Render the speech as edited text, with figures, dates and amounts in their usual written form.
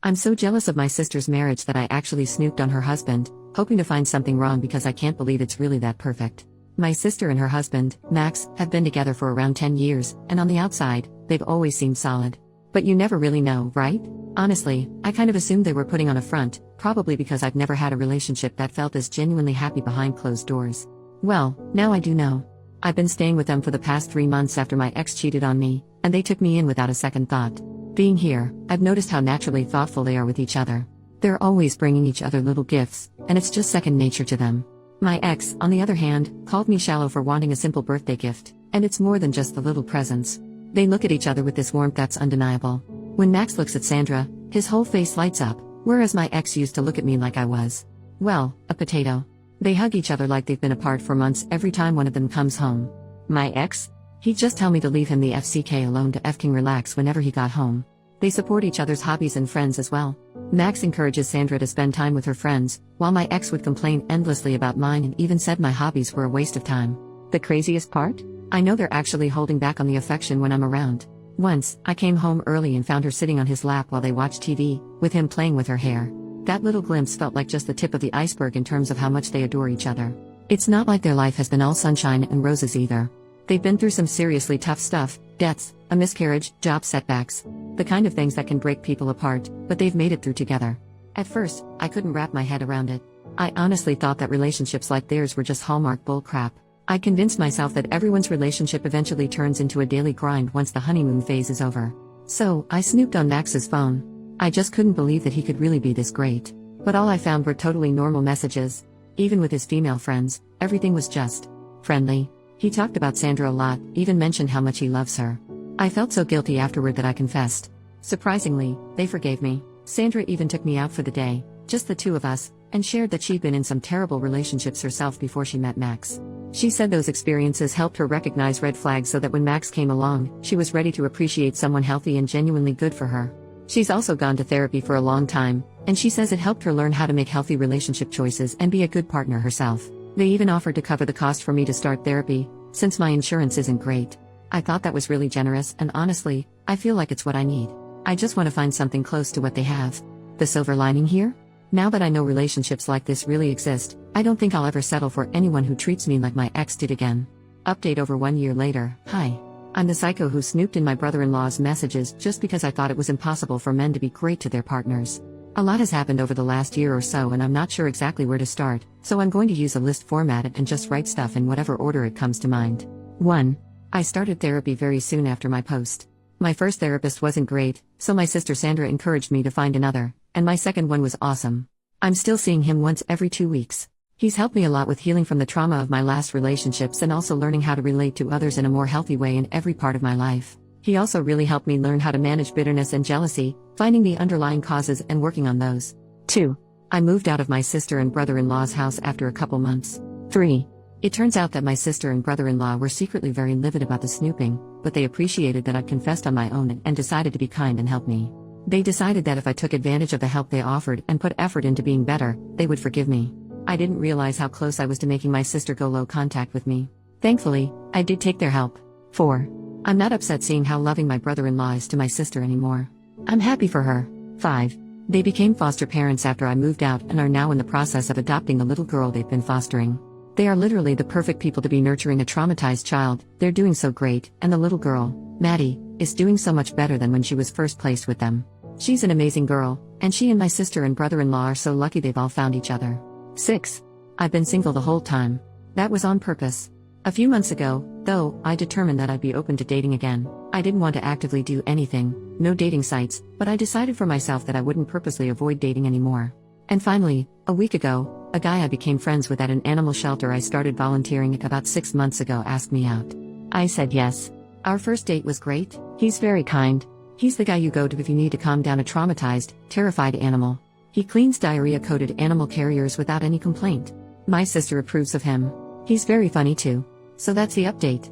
I'm so jealous of my sister's marriage that I actually snooped on her husband, hoping to find something wrong because I can't believe it's really that perfect. My sister and her husband, Max, have been together for around 10 years, and on the outside, they've always seemed solid. But you never really know, right? Honestly, I kind of assumed they were putting on a front, probably because I've never had a relationship that felt as genuinely happy behind closed doors. Well, now I do know. I've been staying with them for the past 3 months after my ex cheated on me, and they took me in without a second thought. Being here, I've noticed how naturally thoughtful they are with each other. They're always bringing each other little gifts, and it's just second nature to them. My ex, on the other hand, called me shallow for wanting a simple birthday gift, and it's more than just the little presents. They look at each other with this warmth that's undeniable. When Max looks at Sandra, his whole face lights up, whereas my ex used to look at me like I was, well, a potato. They hug each other like they've been apart for months every time one of them comes home. My ex? He'd just tell me to leave him the FCK alone to effing relax whenever he got home. They support each other's hobbies and friends as well. Max encourages Sandra to spend time with her friends, while my ex would complain endlessly about mine and even said my hobbies were a waste of time. The craziest part? I know they're actually holding back on the affection when I'm around. Once, I came home early and found her sitting on his lap while they watched TV, with him playing with her hair. That little glimpse felt like just the tip of the iceberg in terms of how much they adore each other. It's not like their life has been all sunshine and roses either. They've been through some seriously tough stuff, deaths, a miscarriage, job setbacks. The kind of things that can break people apart, but they've made it through together. At first, I couldn't wrap my head around it. I honestly thought that relationships like theirs were just Hallmark bullcrap. I convinced myself that everyone's relationship eventually turns into a daily grind once the honeymoon phase is over. So, I snooped on Max's phone. I just couldn't believe that he could really be this great. But all I found were totally normal messages. Even with his female friends, everything was just friendly. He talked about Sandra a lot, even mentioned how much he loves her. I felt so guilty afterward that I confessed. Surprisingly, they forgave me. Sandra even took me out for the day, just the two of us, and shared that she'd been in some terrible relationships herself before she met Max. She said those experiences helped her recognize red flags so that when Max came along, she was ready to appreciate someone healthy and genuinely good for her. She's also gone to therapy for a long time, and she says it helped her learn how to make healthy relationship choices and be a good partner herself. They even offered to cover the cost for me to start therapy, since my insurance isn't great. I thought that was really generous, and honestly, I feel like it's what I need. I just want to find something close to what they have. The silver lining here? Now that I know relationships like this really exist, I don't think I'll ever settle for anyone who treats me like my ex did again. Update over 1 year later. Hi. I'm the psycho who snooped in my brother-in-law's messages just because I thought it was impossible for men to be great to their partners. A lot has happened over the last year or so and I'm not sure exactly where to start, so I'm going to use a list format and just write stuff in whatever order it comes to mind. 1. I started therapy very soon after my post. My first therapist wasn't great, so my sister Sandra encouraged me to find another, and my second one was awesome. I'm still seeing him once every 2 weeks. He's helped me a lot with healing from the trauma of my last relationships and also learning how to relate to others in a more healthy way in every part of my life. He also really helped me learn how to manage bitterness and jealousy, finding the underlying causes and working on those. 2. I moved out of my sister and brother-in-law's house after a couple months. 3. It turns out that my sister and brother-in-law were secretly very livid about the snooping, but they appreciated that I'd confessed on my own and decided to be kind and help me. They decided that if I took advantage of the help they offered and put effort into being better, they would forgive me. I didn't realize how close I was to making my sister go low contact with me. Thankfully, I did take their help. 4. I'm not upset seeing how loving my brother-in-law is to my sister anymore. I'm happy for her. 5. They became foster parents after I moved out and are now in the process of adopting a little girl they've been fostering. They are literally the perfect people to be nurturing a traumatized child. They're doing so great, and the little girl, Maddie, is doing so much better than when she was first placed with them. She's an amazing girl, and she and my sister and brother-in-law are so lucky they've all found each other. 6. I've been single the whole time. That was on purpose. A few months ago, though, I determined that I'd be open to dating again. I didn't want to actively do anything, no dating sites, but I decided for myself that I wouldn't purposely avoid dating anymore. And finally, a week ago, a guy I became friends with at an animal shelter I started volunteering at about 6 months ago asked me out. I said yes. Our first date was great. He's very kind. He's the guy you go to if you need to calm down a traumatized, terrified animal. He cleans diarrhea-coated animal carriers without any complaint. My sister approves of him. He's very funny too. So that's the update.